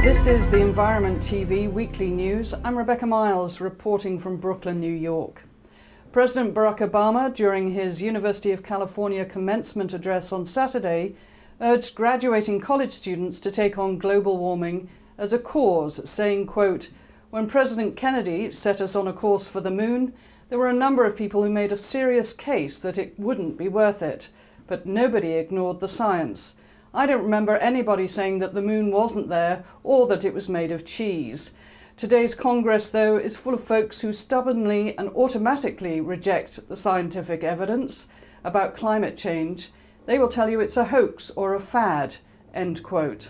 This is the Environment TV Weekly News. I'm Rebecca Myles, reporting from Brooklyn, New York. President Barack Obama, during his University of California commencement address on Saturday, urged graduating college students to take on global warming as a cause, saying, quote, "When President Kennedy set us on a course for the moon, there were a number of people who made a serious case that it wouldn't be worth it, but nobody ignored the science. I don't remember anybody saying that the moon wasn't there or that it was made of cheese." Today's Congress, though, is full of folks who stubbornly and automatically reject the scientific evidence about climate change. They will tell you it's a hoax or a fad, end quote.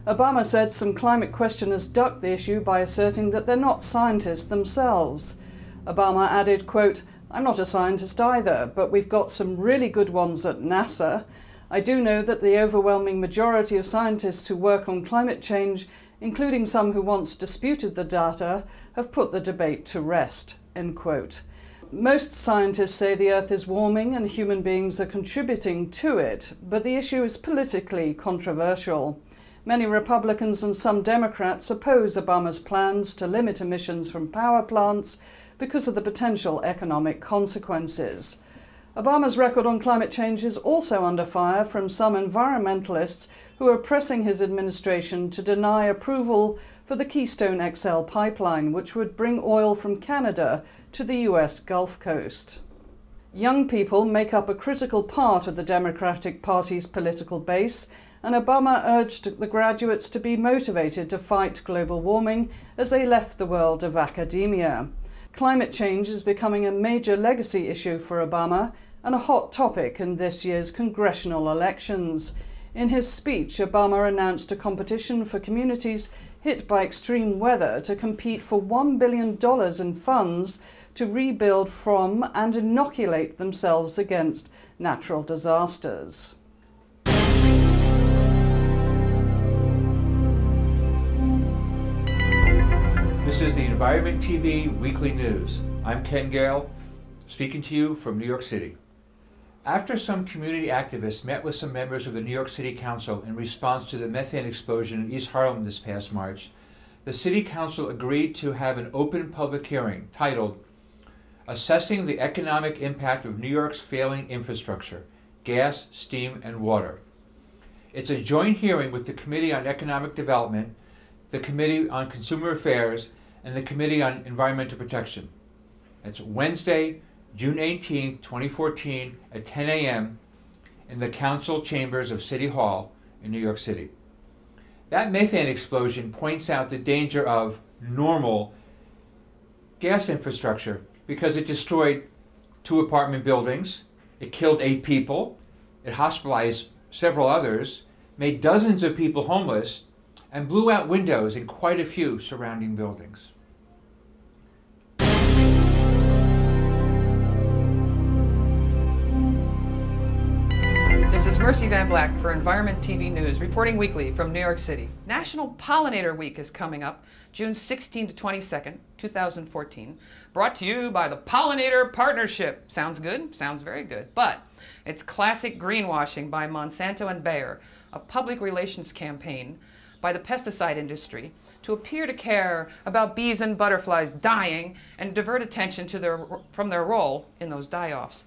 Obama said some climate questioners ducked the issue by asserting that they're not scientists themselves. Obama added, quote, "I'm not a scientist either, but we've got some really good ones at NASA. I do know that the overwhelming majority of scientists who work on climate change, including some who once disputed the data, have put the debate to rest," end quote. Most scientists say the Earth is warming and human beings are contributing to it, but the issue is politically controversial. Many Republicans and some Democrats oppose Obama's plans to limit emissions from power plants because of the potential economic consequences. Obama's record on climate change is also under fire from some environmentalists who are pressing his administration to deny approval for the Keystone XL pipeline, which would bring oil from Canada to the US Gulf Coast. Young people make up a critical part of the Democratic Party's political base, and Obama urged the graduates to be motivated to fight global warming as they left the world of academia. Climate change is becoming a major legacy issue for Obama and a hot topic in this year's congressional elections. In his speech, Obama announced a competition for communities hit by extreme weather to compete for $1 billion in funds to rebuild from and inoculate themselves against natural disasters. This is the Environment TV Weekly News. I'm Ken Gale, speaking to you from New York City. After some community activists met with some members of the New York City Council in response to the methane explosion in East Harlem this past March, the City Council agreed to have an open public hearing titled "Assessing the Economic Impact of New York's Failing Infrastructure, Gas, Steam, and Water." It's a joint hearing with the Committee on Economic Development, the Committee on Consumer Affairs, and the Committee on Environmental Protection. It's Wednesday, June 18, 2014 at 10 a.m. in the Council Chambers of City Hall in New York City. That methane explosion points out the danger of normal gas infrastructure because it destroyed 2 apartment buildings, it killed 8 people, it hospitalized several others, made dozens of people homeless, and blew out windows in quite a few surrounding buildings. This is Mercy Van Vlack for Environment TV News, reporting weekly from New York City. National Pollinator Week is coming up, June 16 to 22nd, 2014, brought to you by the Pollinator Partnership. Sounds good? Sounds very good. But it's classic greenwashing by Monsanto and Bayer, a public relations campaign by the pesticide industry to appear to care about bees and butterflies dying and divert attention from their role in those die-offs.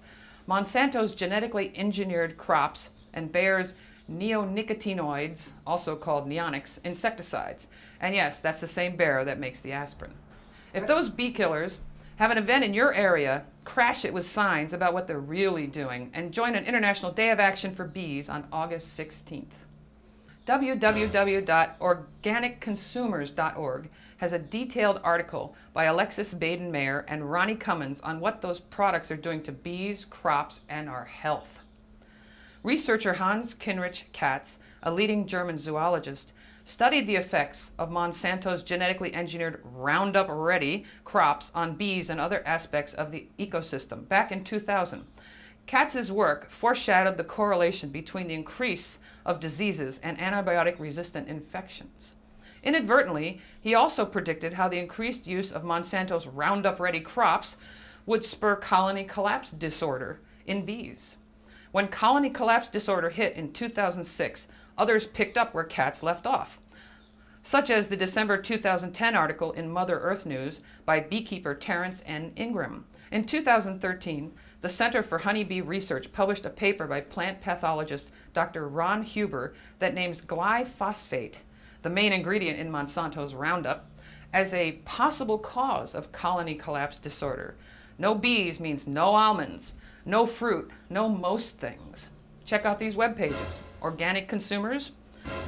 Monsanto's genetically engineered crops and Bayer's neonicotinoids, also called neonics, insecticides. And yes, that's the same Bayer that makes the aspirin. If those bee killers have an event in your area, crash it with signs about what they're really doing and join an International Day of Action for Bees on August 16th. www.organicconsumers.org has a detailed article by Alexis Baden-Mayer and Ronnie Cummins on what those products are doing to bees, crops, and our health. Researcher Hans Kinrich Katz, a leading German zoologist, studied the effects of Monsanto's genetically engineered Roundup Ready crops on bees and other aspects of the ecosystem back in 2000. Katz's work foreshadowed the correlation between the increase of diseases and antibiotic-resistant infections. Inadvertently, he also predicted how the increased use of Monsanto's Roundup Ready crops would spur colony collapse disorder in bees. When colony collapse disorder hit in 2006, others picked up where Katz left off. such as the December 2010 article in Mother Earth News by beekeeper Terence N. Ingram. In 2013, the Center for Honeybee Research published a paper by plant pathologist Dr. Ron Huber that names glyphosate, the main ingredient in Monsanto's Roundup, as a possible cause of colony collapse disorder. No bees means no almonds, no fruit, no most things. Check out these web pages: Organic Consumers,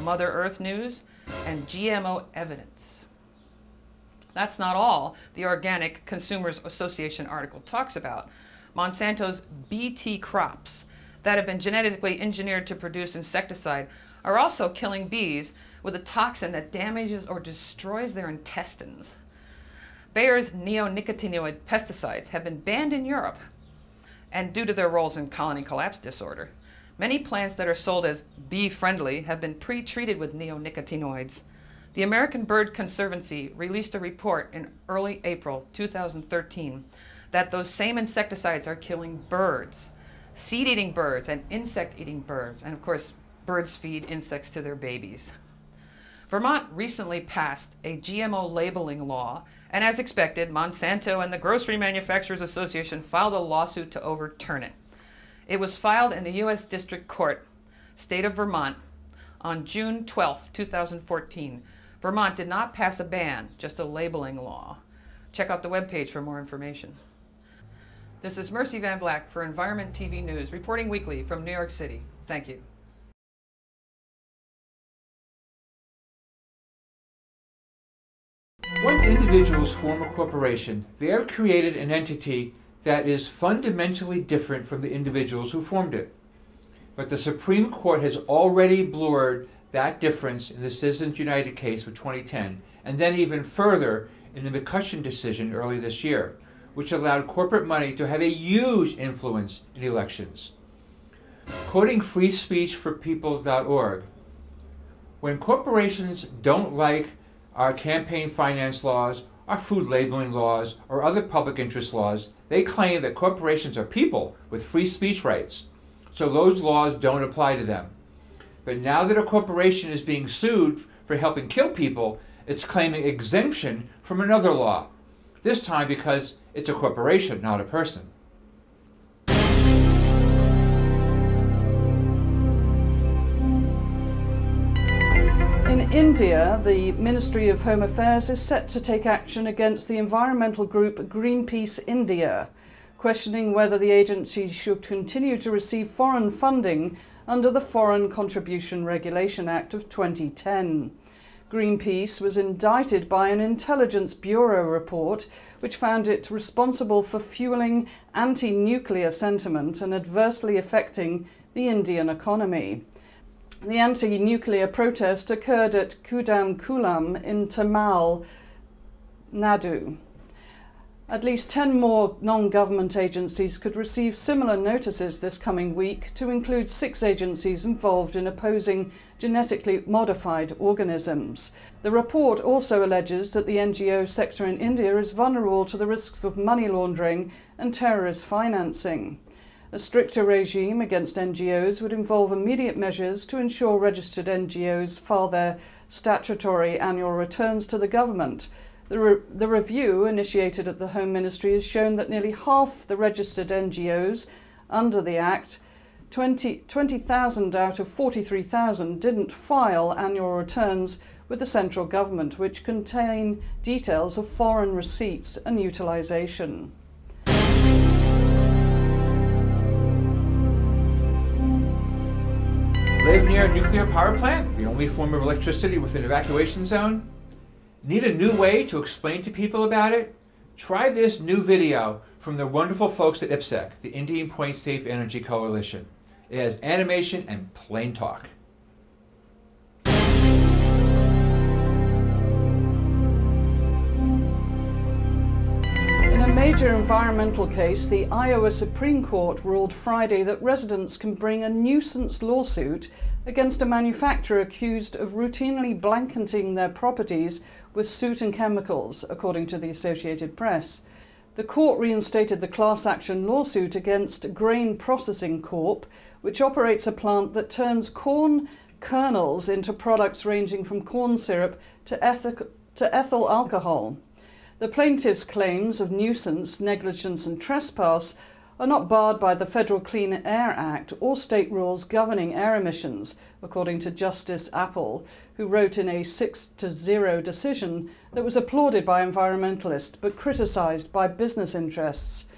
Mother Earth News, and GMO Evidence. That's not all the Organic Consumers Association article talks about. Monsanto's Bt crops that have been genetically engineered to produce insecticide are also killing bees with a toxin that damages or destroys their intestines. Bayer's neonicotinoid pesticides have been banned in Europe, and due to their roles in colony collapse disorder, many plants that are sold as bee-friendly have been pre-treated with neonicotinoids. The American Bird Conservancy released a report in early April 2013 that those same insecticides are killing birds, seed-eating birds and insect-eating birds, and of course, birds feed insects to their babies. Vermont recently passed a GMO labeling law, and as expected, Monsanto and the Grocery Manufacturers Association filed a lawsuit to overturn it. It was filed in the U.S. District Court, State of Vermont, on June 12, 2014. Vermont did not pass a ban, just a labeling law. Check out the webpage for more information. This is Mercy Van Vlack for Environment TV News, reporting weekly from New York City. Thank you. Once individuals form a corporation, they have created an entity that is fundamentally different from the individuals who formed it. But the Supreme Court has already blurred that difference in the Citizens United case of 2010, and then even further in the McCutcheon decision early this year, which allowed corporate money to have a huge influence in elections. Quoting freespeechforpeople.org, when corporations don't like our campaign finance laws, our food labeling laws, or other public interest laws, they claim that corporations are people with free speech rights, so those laws don't apply to them. But now that a corporation is being sued for helping kill people, it's claiming exemption from another law, this time because it's a corporation, not a person. In India, the Ministry of Home Affairs is set to take action against the environmental group Greenpeace India, questioning whether the agency should continue to receive foreign funding under the Foreign Contribution Regulation Act of 2010. Greenpeace was indicted by an Intelligence Bureau report which found it responsible for fueling anti-nuclear sentiment and adversely affecting the Indian economy. The anti-nuclear protest occurred at Kudamkulam in Tamil Nadu. At least 10 more non-government agencies could receive similar notices this coming week, to include 6 agencies involved in opposing genetically modified organisms. The report also alleges that the NGO sector in India is vulnerable to the risks of money laundering and terrorist financing. A stricter regime against NGOs would involve immediate measures to ensure registered NGOs file their statutory annual returns to the government. The review initiated at the Home Ministry has shown that nearly half the registered NGOs under the Act, 20,000 out of 43,000, didn't file annual returns with the central government, which contain details of foreign receipts and utilisation. Live near a nuclear power plant, the only form of electricity with an evacuation zone? Need a new way to explain to people about it? Try this new video from the wonderful folks at IPSEC, the Indian Point Safe Energy Coalition. It has animation and plain talk. In a major environmental case, the Iowa Supreme Court ruled Friday that residents can bring a nuisance lawsuit against a manufacturer accused of routinely blanketing their properties with soot and chemicals, according to the Associated Press. The court reinstated the class action lawsuit against Grain Processing Corp., which operates a plant that turns corn kernels into products ranging from corn syrup to ethyl alcohol. The plaintiffs' claims of nuisance, negligence and trespass are not barred by the Federal Clean Air Act or state rules governing air emissions, according to Justice Apple, who wrote in a 6-0 decision that was applauded by environmentalists but criticised by business interests.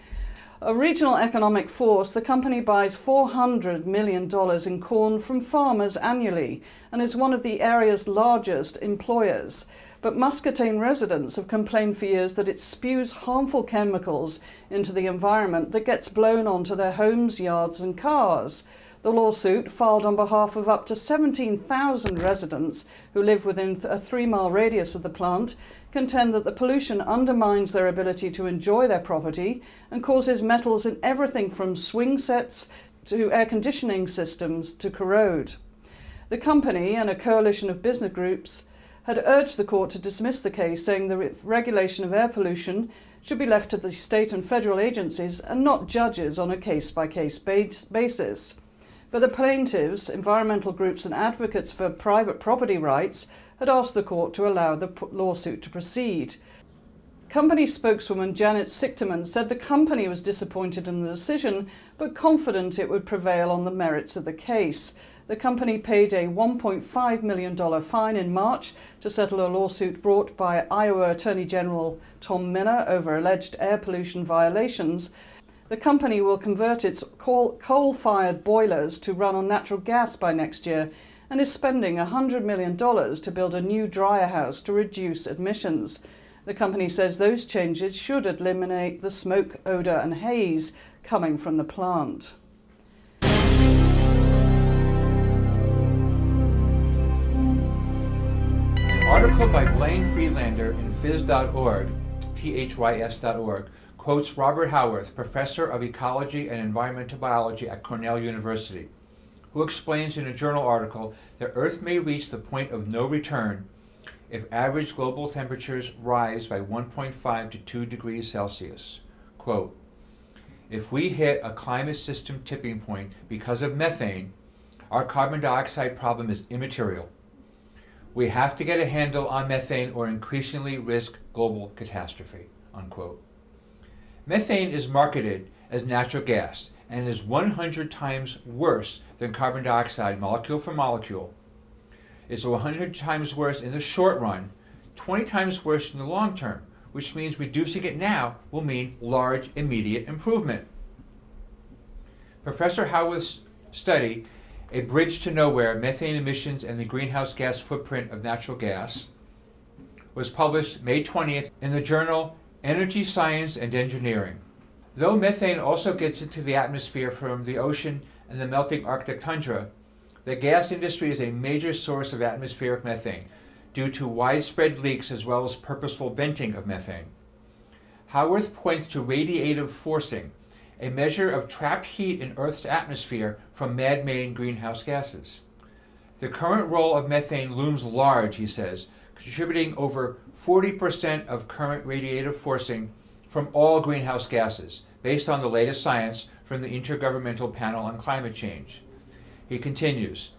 A regional economic force, the company buys $400 million in corn from farmers annually and is one of the area's largest employers. But Muscatine residents have complained for years that it spews harmful chemicals into the environment that gets blown onto their homes, yards and cars. The lawsuit, filed on behalf of up to 17,000 residents who live within a 3-mile radius of the plant, contend that the pollution undermines their ability to enjoy their property and causes metals in everything from swing sets to air conditioning systems to corrode. The company and a coalition of business groups had urged the court to dismiss the case, saying the regulation of air pollution should be left to the state and federal agencies and not judges on a case-by-case basis. But the plaintiffs, environmental groups and advocates for private property rights had asked the court to allow the lawsuit to proceed. Company spokeswoman Janet Sichterman said the company was disappointed in the decision but confident it would prevail on the merits of the case. The company paid a $1.5 million fine in March to settle a lawsuit brought by Iowa Attorney General Tom Miller over alleged air pollution violations. The company will convert its coal-fired boilers to run on natural gas by next year and is spending $100 million to build a new dryer house to reduce emissions. The company says those changes should eliminate the smoke, odour and haze coming from the plant. Article by Blaine Friedlander in phys.org, phys.org, quotes Robert Howarth, professor of ecology and environmental biology at Cornell University, who explains in a journal article that Earth may reach the point of no return if average global temperatures rise by 1.5 to 2 degrees Celsius. Quote, if we hit a climate system tipping point because of methane, our carbon dioxide problem is immaterial. We have to get a handle on methane or increasingly risk global catastrophe, unquote. Methane is marketed as natural gas and is 100 times worse than carbon dioxide molecule for molecule. It's 100 times worse in the short run, 20 times worse in the long term, which means reducing it now will mean large immediate improvement. Professor Howarth's study, A Bridge to Nowhere, Methane Emissions and the Greenhouse Gas Footprint of Natural Gas, was published May 20th in the journal Energy Science and Engineering. Though methane also gets into the atmosphere from the ocean and the melting Arctic tundra, the gas industry is a major source of atmospheric methane due to widespread leaks as well as purposeful venting of methane. Howarth points to radiative forcing, a measure of trapped heat in Earth's atmosphere from man-made greenhouse gases. The current role of methane looms large, he says, contributing over 40% of current radiative forcing from all greenhouse gases, based on the latest science from the Intergovernmental Panel on Climate Change. He continues,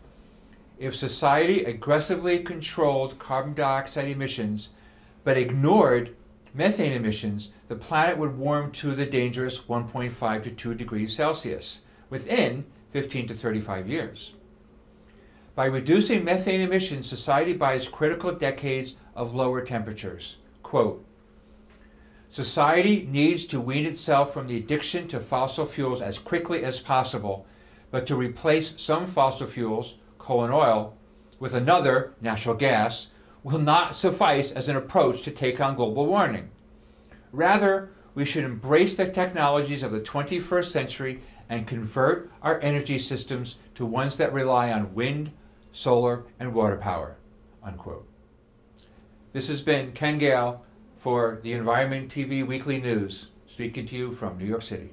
if society aggressively controlled carbon dioxide emissions but ignored methane emissions, the planet would warm to the dangerous 1.5 to 2 degrees Celsius within 15 to 35 years. By reducing methane emissions, society buys critical decades of lower temperatures. Quote, society needs to wean itself from the addiction to fossil fuels as quickly as possible, but to replace some fossil fuels, coal and oil, with another, natural gas, will not suffice as an approach to take on global warming. Rather, we should embrace the technologies of the 21st century and convert our energy systems to ones that rely on wind, solar, and water power, unquote. This has been Ken Gale for the Environment TV Weekly News, speaking to you from New York City.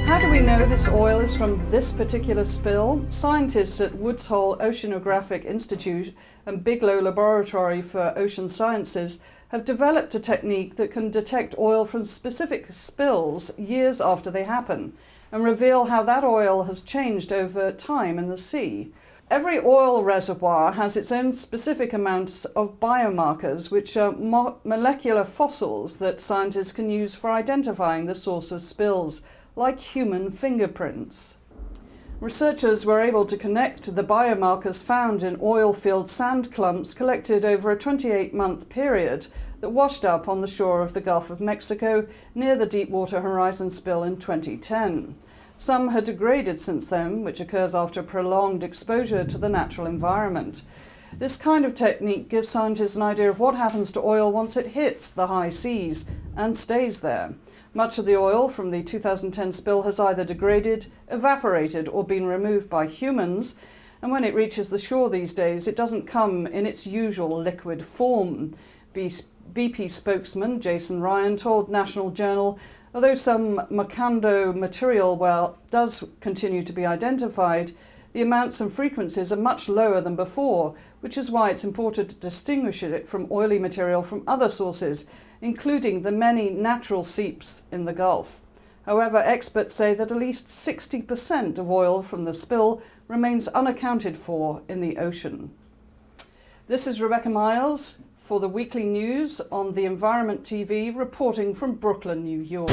How do we know this oil is from this particular spill? Scientists at Woods Hole Oceanographic Institute and Bigelow Laboratory for Ocean Sciences have developed a technique that can detect oil from specific spills years after they happen and reveal how that oil has changed over time in the sea. Every oil reservoir has its own specific amounts of biomarkers, which are molecular fossils that scientists can use for identifying the source of spills, like human fingerprints. Researchers were able to connect the biomarkers found in oil field sand clumps collected over a 28-month period that washed up on the shore of the Gulf of Mexico near the Deepwater Horizon spill in 2010. Some had degraded since then, which occurs after prolonged exposure to the natural environment. This kind of technique gives scientists an idea of what happens to oil once it hits the high seas and stays there. Much of the oil from the 2010 spill has either degraded, evaporated, or been removed by humans, and when it reaches the shore these days, it doesn't come in its usual liquid form. BP spokesman Jason Ryan told National Journal, although some Macondo material does continue to be identified, the amounts and frequencies are much lower than before, which is why it's important to distinguish it from oily material from other sources, including the many natural seeps in the Gulf. However, experts say that at least 60% of oil from the spill remains unaccounted for in the ocean. This is Rebecca Myles for the Weekly News on the Environment TV, reporting from Brooklyn, New York.